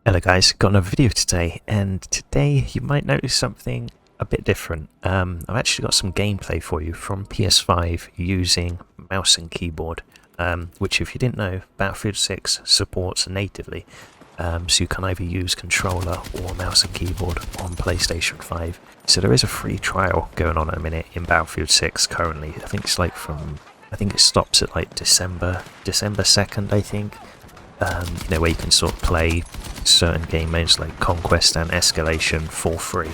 Hello guys, got another video today, and today you might notice something a bit different. I've actually got some gameplay for you from PS5 using mouse and keyboard, which if you didn't know, Battlefield 6 supports natively, so you can either use controller or mouse and keyboard on PlayStation 5. So there is a free trial going on at the minute in Battlefield 6 currently. I think it's like I think it stops at like December 2nd, I think. Where you can sort of play certain game modes like Conquest and Escalation for free.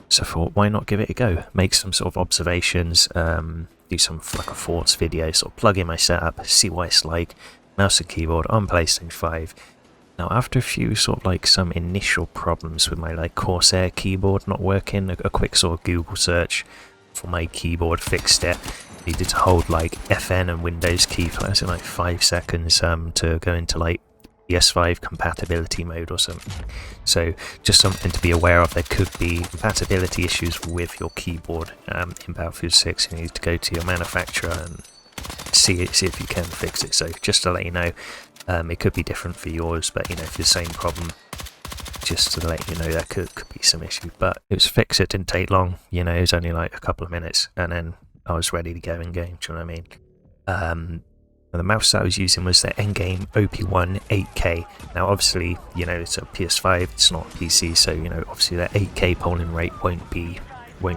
So I thought, why not give it a go? Make some sort of observations, do some like a thoughts video, sort of plug in my setup, see what it's like, mouse and keyboard on PlayStation 5. Now after a few sort of like some initial problems with my like Corsair keyboard not working, a quick sort of Google search for my keyboard fixed it. Needed to hold like FN and Windows key for like 5 seconds to go into like PS5 compatibility mode or something. So just something to be aware of. There could be compatibility issues with your keyboard in Battlefield 6. You need to go to your manufacturer and see if you can fix it. So just to let you know, it could be different for yours, but if the same problem, just to let you know, there could be some issue. But it was fixed, it didn't take long, it was only like a couple of minutes, and then I was ready to go in game. Do you know what I mean? The mouse that I was using was the Endgame OP1 8K. Now obviously, it's a PS5, it's not a PC, so obviously that 8K polling rate won't be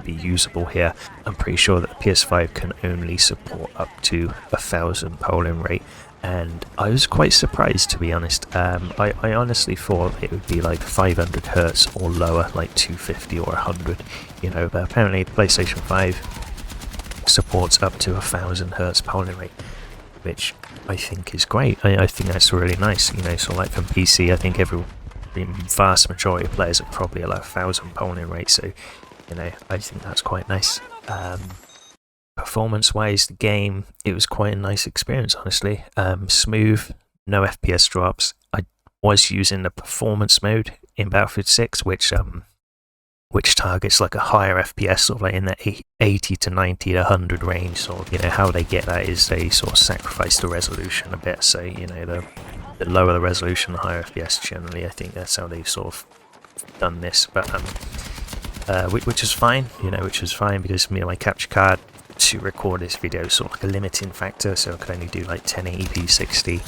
usable here. I'm pretty sure that the PS5 can only support up to 1,000 polling rate, and I was quite surprised, to be honest. I honestly thought it would be like 500 hertz or lower, like 250 or 100, but apparently the PlayStation 5 supports up to 1,000 hertz polling rate, which I think is great. I think that's really nice. So like from PC, I think the vast majority of players are probably at like 1,000 polling rate. So, I think that's quite nice. Performance-wise, the game, it was quite a nice experience, honestly. Smooth, no FPS drops. I was using the performance mode in Battlefield 6, which targets like a higher FPS, sort of like in the 80 to 90 to 100 range. Sort of, how they get that is they sort of sacrifice the resolution a bit. So, the lower the resolution, the higher FPS generally. I think that's how they've sort of done this. But which is fine, which is fine because my capture card to record this video is sort of like a limiting factor. So I could only do like 1080p 60,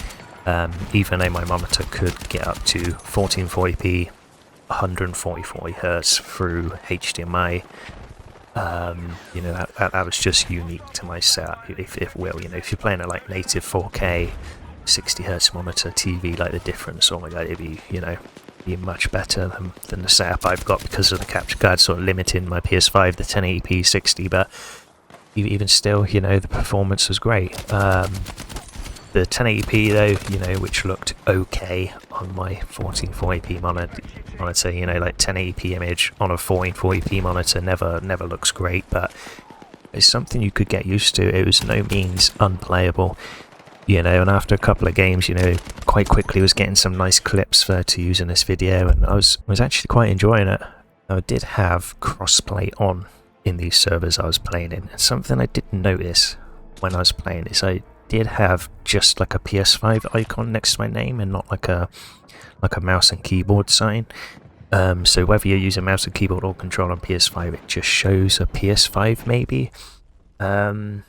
even though my monitor could get up to 1440p. 140 hertz through HDMI. That was just unique to my setup, if if you're playing a like native 4K 60 hertz monitor TV, like the difference, oh my god, it'd be much better than the setup I've got, because of the capture card sort of limiting my PS5 the 1080p 60. But even still, the performance was great. The 1080p though, which looked okay on my 1440p monitor, like 1080p image on a 1440p monitor never looks great, but it's something you could get used to. It was no means unplayable, and after a couple of games, quite quickly was getting some nice clips to use in this video, and I was actually quite enjoying it. I did have crossplay on in these servers I was playing in, and something I didn't notice when I was playing is I did have just like a PS5 icon next to my name and not like a mouse and keyboard sign. So whether you're using mouse and keyboard or control on PS5, it just shows a PS5 maybe. It'd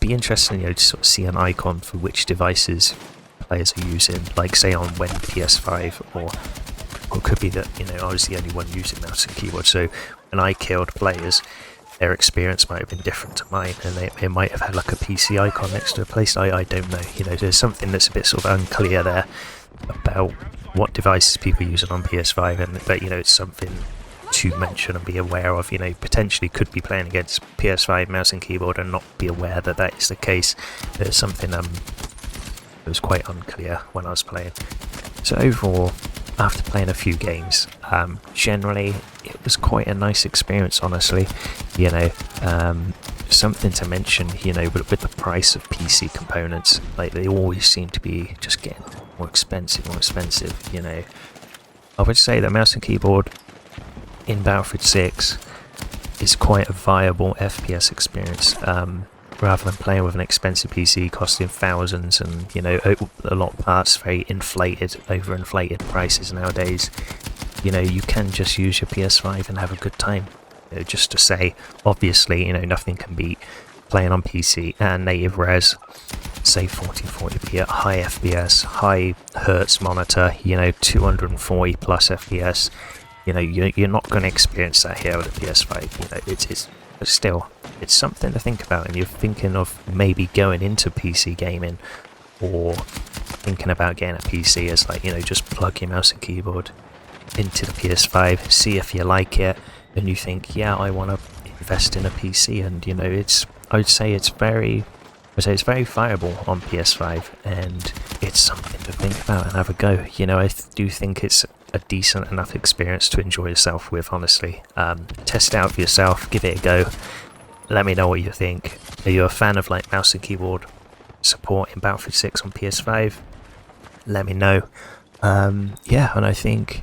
be interesting, to sort of see an icon for which devices players are using, like say on when PS5, or it could be that I was the only one using mouse and keyboard. So when I killed players, their experience might have been different to mine, and they might have had like a PC icon next to a place. I don't know. There's something that's a bit sort of unclear there about what devices people are using on PS5, but it's something to mention and be aware of. Potentially could be playing against PS5 mouse and keyboard and not be aware that that is the case. There's something that was quite unclear when I was playing. So overall, after playing a few games, generally it was quite a nice experience, honestly. Something to mention, with the price of PC components, like they always seem to be just getting more expensive. I would say that mouse and keyboard in Battlefield 6 is quite a viable FPS experience. rather than playing with an expensive PC costing thousands and, you know, a lot of parts very inflated, overinflated prices nowadays. You know, you can just use your PS5 and have a good time. You know, just to say, obviously, you know, nothing can beat playing on PC and native res, say 1440p at high FPS, high hertz monitor, you know, 240 plus FPS. You know, you're not going to experience that here with a PS5. You know, but still, it's something to think about, and you're thinking of maybe going into PC gaming, or thinking about getting a PC as, like, you know, just plug your mouse and keyboard into the PS5, see if you like it, and you think, yeah, I want to invest in a PC. And, you know, I would say it's very viable on PS5, and it's something to think about and have a go. You know, I do think it's a decent enough experience to enjoy yourself with, honestly. Test it out for yourself, give it a go, let me know what you think. Are you a fan of, like, mouse and keyboard support in Battlefield 6 on PS5? Let me know. Yeah, and I think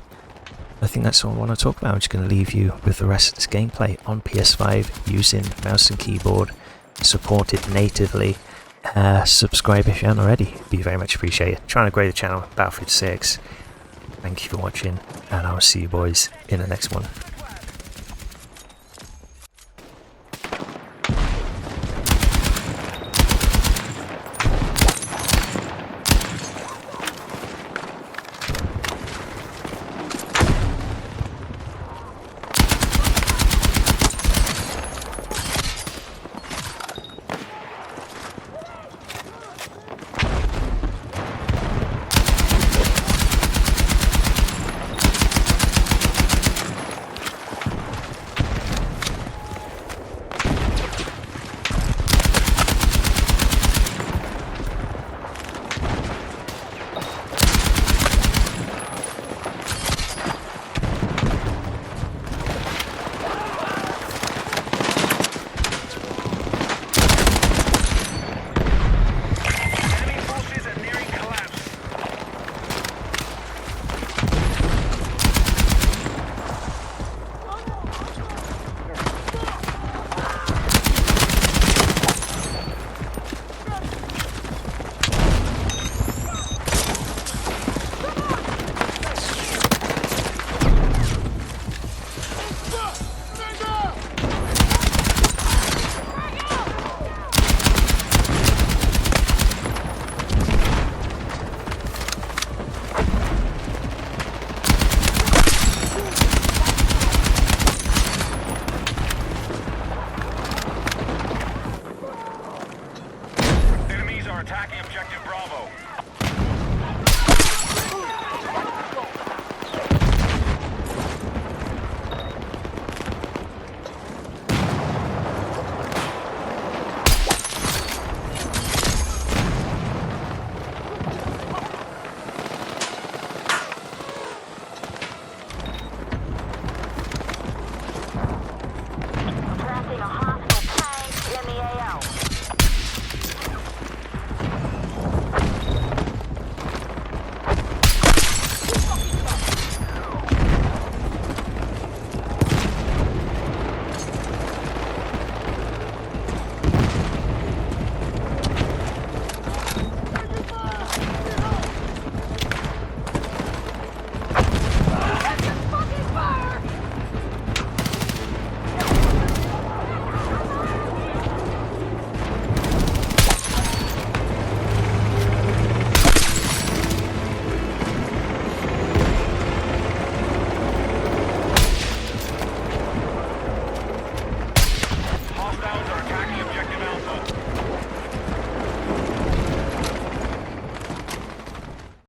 that's all I want to talk about. I'm just going to leave you with the rest of this gameplay on PS5 using mouse and keyboard, supported natively. Subscribe if you haven't already, it'd be very much appreciated. Trying to grow the channel, Battlefield 6. Thank you for watching, and I'll see you boys in the next one.